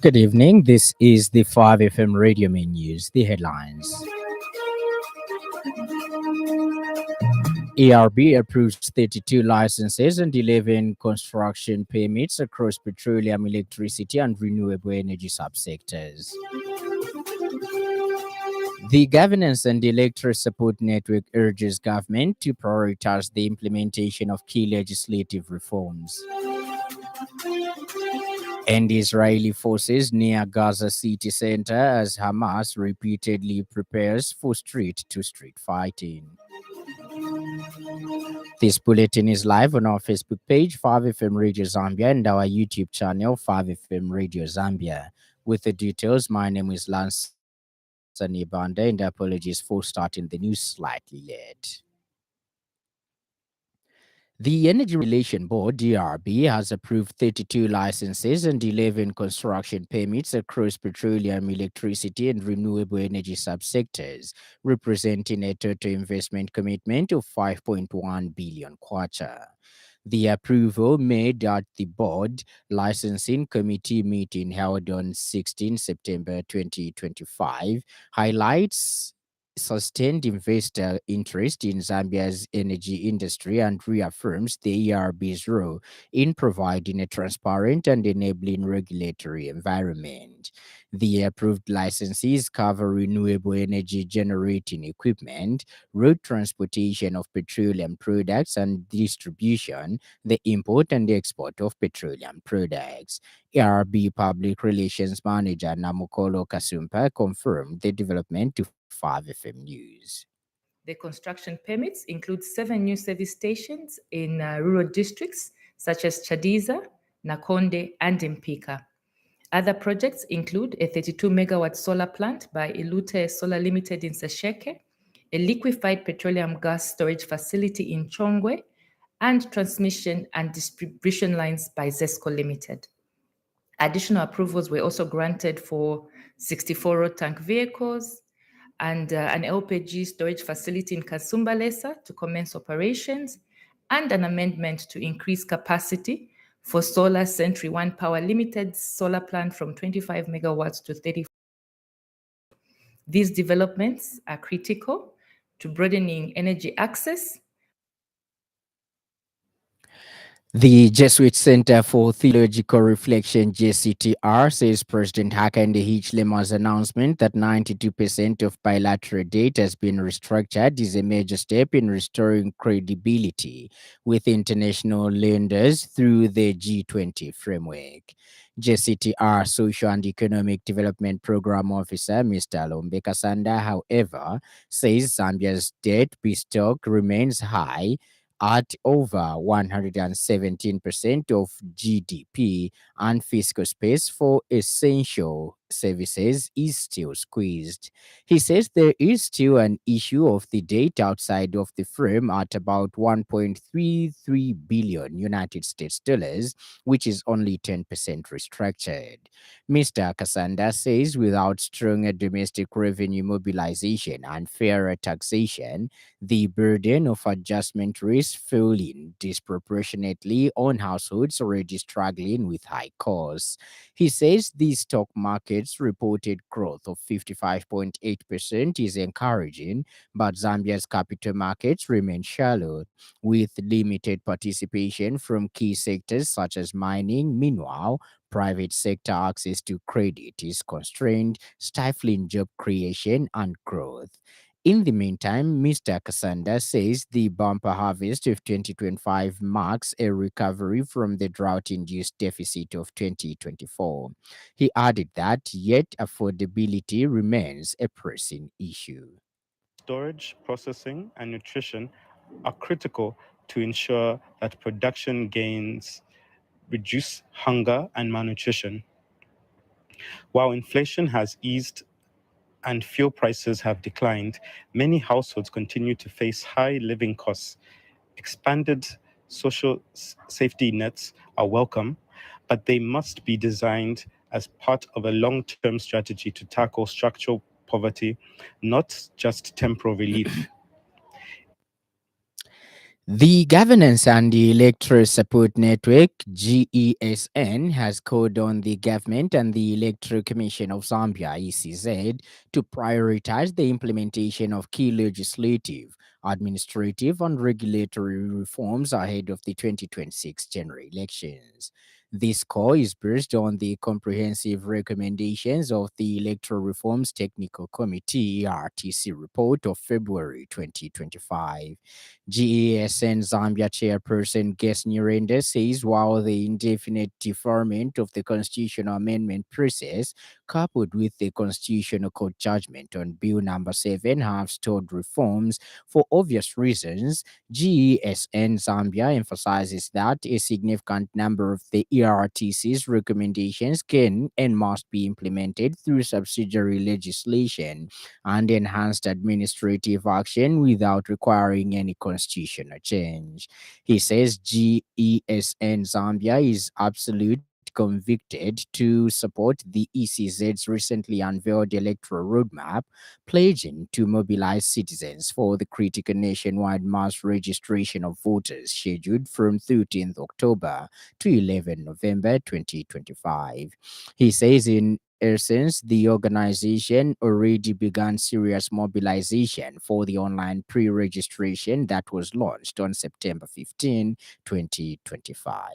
Good evening. This is the 5FM Radio Main News. The headlines. ERB approves 32 licenses and 11 construction permits across petroleum, electricity, and renewable energy subsectors. The Governance and Electoral Support Network urges government to prioritize the implementation of key legislative reforms. And Israeli forces near Gaza city center as Hamas repeatedly prepares for street-to-street fighting. This bulletin is live on our Facebook page, 5FM Radio Zambia, and our YouTube channel, 5FM Radio Zambia. With the details, my name is Lance Sannie, and apologies for starting the news slightly late. The Energy Regulation Board, DRB, has approved 32 licenses and 11 construction permits across petroleum, electricity, and renewable energy subsectors, representing a total investment commitment of 5.1 billion kwacha. The approval made at the board licensing committee meeting held on 16 September 2025 highlights sustained investor interest in Zambia's energy industry and reaffirms the ERB's role in providing a transparent and enabling regulatory environment. The approved licenses cover renewable energy generating equipment, road transportation of petroleum products, and distribution, the import and export of petroleum products. ERB Public Relations Manager Namukolo Kasumpa confirmed the development to 5FM News. The construction permits include 7 new service stations in rural districts such as Chadiza, Nakonde, and Mpika. Other projects include a 32-megawatt solar plant by Ilute Solar Limited in Sesheke, a liquefied petroleum gas storage facility in Chongwe, and transmission and distribution lines by Zesco Limited. Additional approvals were also granted for 64 road tank vehicles and an LPG storage facility in Kasumbalesa to commence operations, and an amendment to increase capacity for Solar Century One Power Limited's solar plant from 25 megawatts to 30. These developments are critical to broadening energy access. The Jesuit Center for Theological Reflection, JCTR, says President Hakainde Hichilema's announcement that 92% of bilateral debt has been restructured is a major step in restoring credibility with international lenders through the G20 framework. JCTR Social and Economic Development Program Officer, Mr. Lombe Kasanda, however, says Zambia's debt stock remains high at over 117% of GDP, and fiscal space for essential services is still squeezed. He says there is still an issue of the debt outside of the firm at about 1.33 billion United States dollars, which is only 10% restructured. Mr. Kasanda says without stronger domestic revenue mobilization and fairer taxation, the burden of adjustment risks falling disproportionately on households already struggling with high costs. He says the stock market's reported growth of 55.8% is encouraging, but Zambia's capital markets remain shallow, with limited participation from key sectors such as mining. Meanwhile, private sector access to credit is constrained, stifling job creation and growth. In the meantime, Mr. Kasanda says the bumper harvest of 2025 marks a recovery from the drought-induced deficit of 2024. He added that yet affordability remains a pressing issue. Storage, processing, and nutrition are critical to ensure that production gains reduce hunger and malnutrition. While inflation has eased and fuel prices have declined, many households continue to face high living costs. Expanded social safety nets are welcome, but they must be designed as part of a long-term strategy to tackle structural poverty, not just temporal relief. The Governance and the Electoral Support Network (GESN) has called on the government and the Electoral Commission of Zambia (ECZ) to prioritize the implementation of key legislative, administrative, and regulatory reforms ahead of the 2026 general elections. This call is based on the comprehensive recommendations of the Electoral Reforms Technical Committee (ERTC) report of February 2025. GESN Zambia chairperson Ges Nyirenda says while the indefinite deferment of the constitutional amendment process, coupled with the Constitutional Court judgment on Bill number 7, have stalled reforms for obvious reasons, GESN Zambia emphasizes that a significant number of the ERTC's recommendations can and must be implemented through subsidiary legislation and enhanced administrative action without requiring any constitutional change. He says GESN Zambia is absolute convicted to support the ECZ's recently unveiled electoral roadmap, pledging to mobilize citizens for the critical nationwide mass registration of voters scheduled from 13th October to 11 November 2025. He says in essence, the organization already began serious mobilization for the online pre-registration that was launched on September 15, 2025.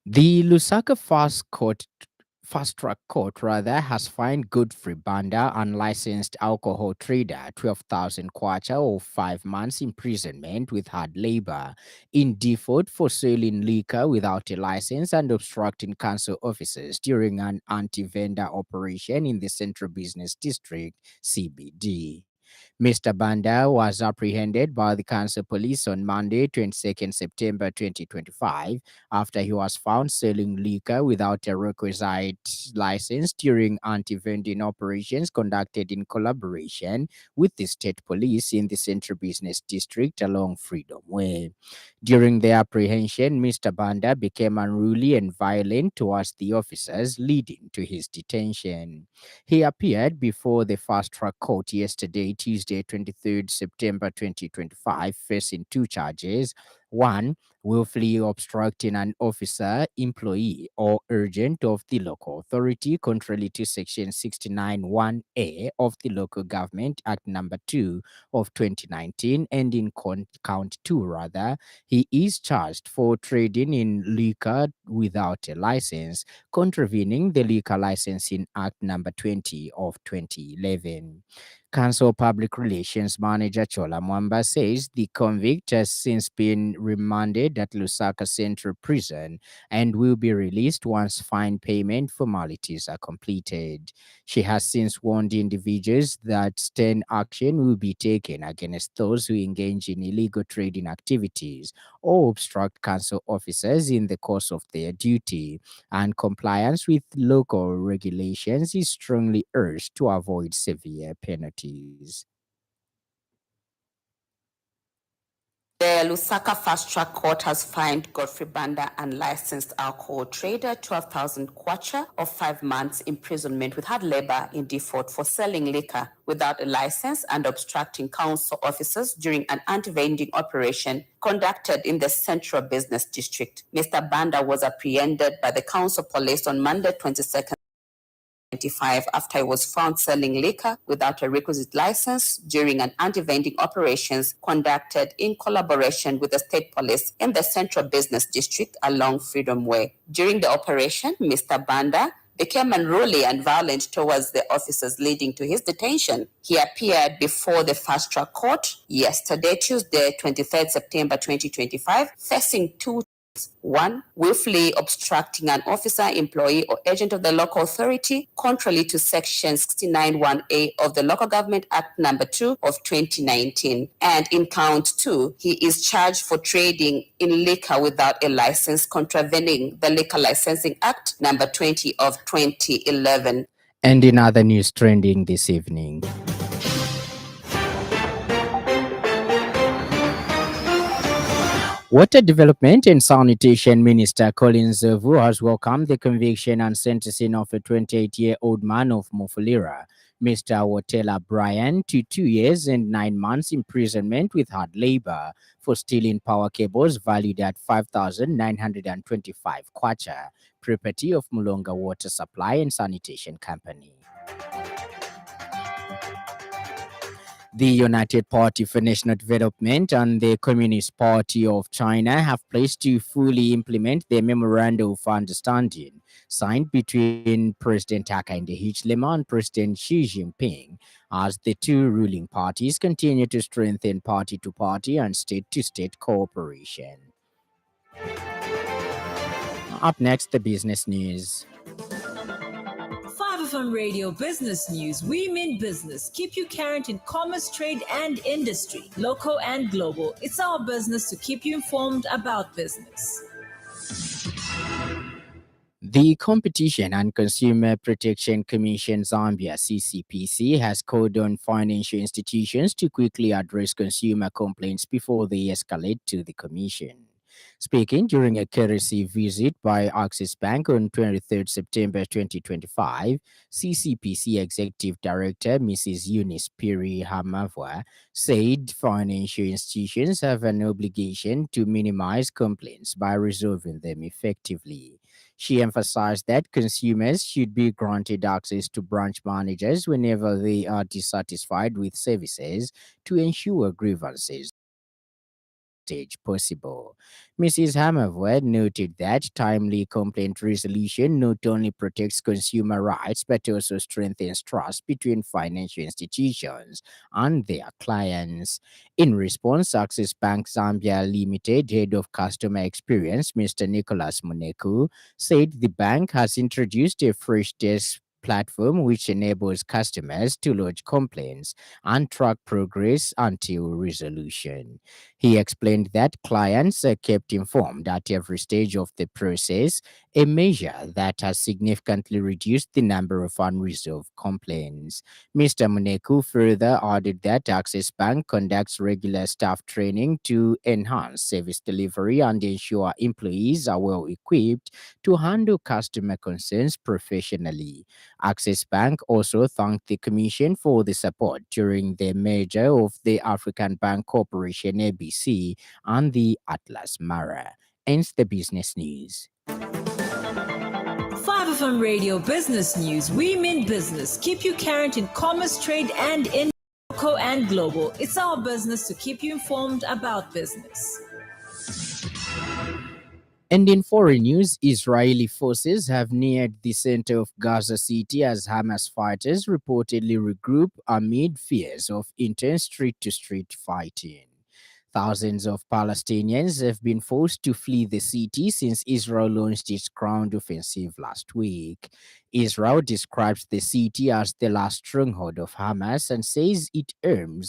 The Lusaka Fast Track Court rather has fined Godfrey Banda, unlicensed alcohol trader, 12,000 kwacha or 5 months imprisonment with hard labor in default for selling liquor without a license and obstructing council offices during an anti-vendor operation in the Central Business District (CBD). Mr. Banda was apprehended by the council police on Monday, 22nd September 2025, after he was found selling liquor without a requisite license during anti-vending operations conducted in collaboration with the state police in the Central Business District along Freedom Way. During the apprehension, Mr. Banda became unruly and violent towards the officers, leading to his detention. He appeared before the fast track court yesterday, Tuesday, 23rd September 2025, facing two charges. One, willfully obstructing an officer, employee, or agent of the local authority, contrary to Section 69(1)(a) of the Local Government Act Number 2 of 2019, and in count 2, rather, he is charged for trading in liquor without a license, contravening the Liquor Licensing Act Number 20 of 2011. Council Public Relations Manager Chola Mwamba says the convict has since been remanded at Lusaka Central Prison and will be released once fine payment formalities are completed. She has since warned individuals that stern action will be taken against those who engage in illegal trading activities or obstruct council officers in the course of their duty, and compliance with local regulations is strongly urged to avoid severe penalties. The Lusaka Fast Track Court has fined Godfrey Banda, unlicensed alcohol trader, 12,000 kwacha or 5 months imprisonment with hard labor in default for selling liquor without a license and obstructing council officers during an anti-vending operation conducted in the Central Business District. Mr. Banda was apprehended by the council police on Monday, 22nd. After he was found selling liquor without a requisite license during an anti-vending operations conducted in collaboration with the state police in the Central Business District along Freedom Way. During the operation, Mr. Banda became unruly and violent towards the officers, leading to his detention. He appeared before the fast track court yesterday, Tuesday, 23rd September 2025, facing two. One, willfully obstructing an officer, employee, or agent of the local authority, contrary to Section 69(1)(a) of the Local Government Act Number 2 of 2019. And in count 2, he is charged for trading in liquor without a license, contravening the Liquor Licensing Act Number 20 of 2011. And in other news trending this evening, Water Development and Sanitation Minister Colin Zervu has welcomed the conviction and sentencing of a 28-year-old man of Mufulira, Mr. Wotela Brian, to 2 years and 9 months imprisonment with hard labor for stealing power cables valued at 5,925 kwacha, property of Mulonga Water Supply and Sanitation Company. The United Party for National Development and the Communist Party of China have pledged to fully implement the Memorandum of Understanding signed between President Hakainde Hichilema and President Xi Jinping, as the two ruling parties continue to strengthen party-to-party and state-to-state cooperation. Up next, the business news. 5FM Radio Business News. We mean business. Keep you current in commerce, trade, and industry, local and global. It's our business to keep you informed about business. The Competition and Consumer Protection Commission Zambia (CCPC) has called on financial institutions to quickly address consumer complaints before they escalate to the commission. Speaking during a courtesy visit by Axis Bank on 23rd September 2025, CCPC Executive Director Mrs. Eunice Piri Hamavwa said financial institutions have an obligation to minimize complaints by resolving them effectively. She emphasized that consumers should be granted access to branch managers whenever they are dissatisfied with services to ensure grievances stage possible. Mrs. Hammerwood noted that timely complaint resolution not only protects consumer rights but also strengthens trust between financial institutions and their clients. In response, Access Bank Zambia Limited Head of Customer Experience, Mr. Nicholas Muneku, said the bank has introduced a fresh desk platform which enables customers to lodge complaints and track progress until resolution. He explained that clients are kept informed at every stage of the process, a measure that has significantly reduced the number of unresolved complaints. Mr. Muneku further added that Access Bank conducts regular staff training to enhance service delivery and ensure employees are well equipped to handle customer concerns professionally. Access Bank also thanked the Commission for the support during the merger of the African Bank Corporation ABC and the Atlas Mara. Ends the business news. 5FM Radio Business News. We mean business. Keep you current in commerce, trade, and in local and global. It's our business to keep you informed about business. And in foreign news, Israeli forces have neared the center of Gaza City as Hamas fighters reportedly regroup amid fears of intense street-to-street fighting. Thousands of Palestinians have been forced to flee the city since Israel launched its ground offensive last week. Israel describes the city as the last stronghold of Hamas and says its aim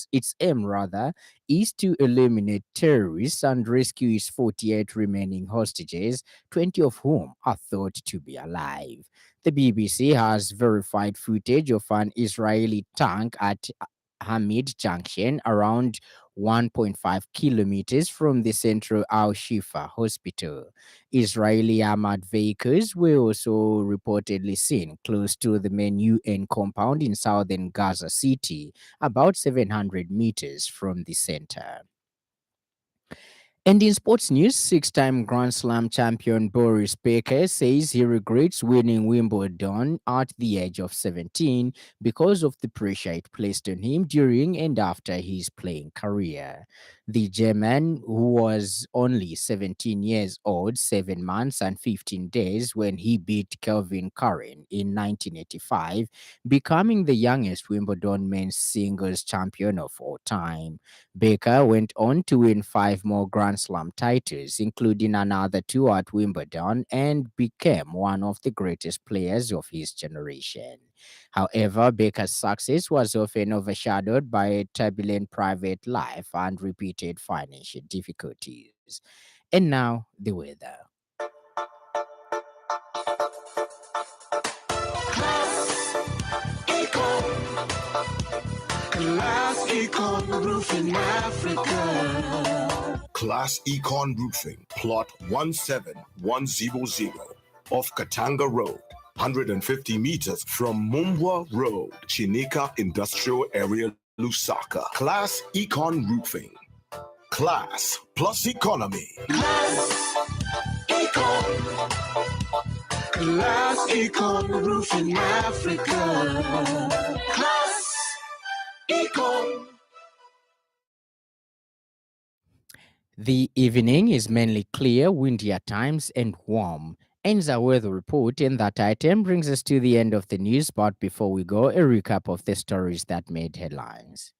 is to eliminate terrorists and rescue its 48 remaining hostages, 20 of whom are thought to be alive. The BBC has verified footage of an Israeli tank at Hamid Junction, around 1.5 kilometers from the central Al Shifa hospital. Israeli armored vehicles were also reportedly seen close to the main UN compound in southern Gaza City, about 700 meters from the center. And in sports news, six-time Grand Slam champion Boris Becker says he regrets winning Wimbledon at the age of 17 because of the pressure it placed on him during and after his playing career. The German, who was only 17 years old, 7 months and 15 days when he beat Kelvin Curran in 1985, becoming the youngest Wimbledon men's singles champion of all time. Baker went on to win 5 more Grand Slam titles, including another 2 at Wimbledon, and became one of the greatest players of his generation. However, Baker's success was often overshadowed by a turbulent private life and repeated financial difficulties. And now, the weather. Class Econ Roof in Africa. Class Econ Roofing, plot 17100 off Katanga Road, 150 meters from Mumbwa Road, Chinika Industrial Area, Lusaka. Class Econ Roofing. Class plus economy. Class Econ Roofing Africa. Class Econ. The evening is mainly clear, windy at times, and warm. Ends our weather report, and that item brings us to the end of the news. But before we go, a recap of the stories that made headlines.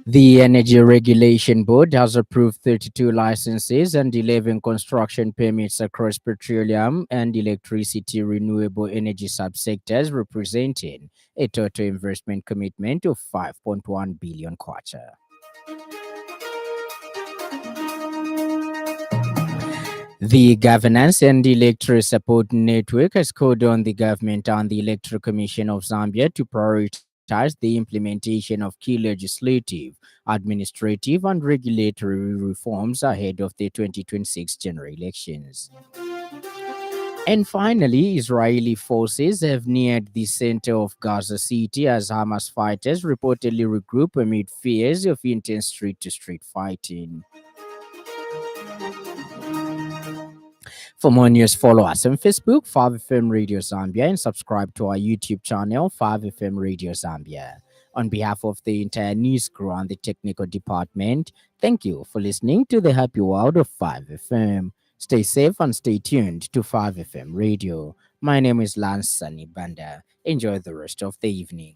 The Energy Regulation Board has approved 32 licenses and 11 construction permits across petroleum and electricity renewable energy subsectors, representing a total investment commitment of 5.1 billion kwacha. The Governance and Electoral Support Network has called on the government and the Electoral Commission of Zambia to prioritize the implementation of key legislative, administrative, and regulatory reforms ahead of the 2026 general elections. And finally, Israeli forces have neared the center of Gaza City as Hamas fighters reportedly regroup amid fears of intense street-to-street fighting. For more news, follow us on Facebook, 5FM Radio Zambia, and subscribe to our YouTube channel, 5FM Radio Zambia. On behalf of the entire news crew and the technical department, thank you for listening to the happy world of 5FM. Stay safe and stay tuned to 5FM Radio. My name is Lance Sannie. Enjoy the rest of the evening.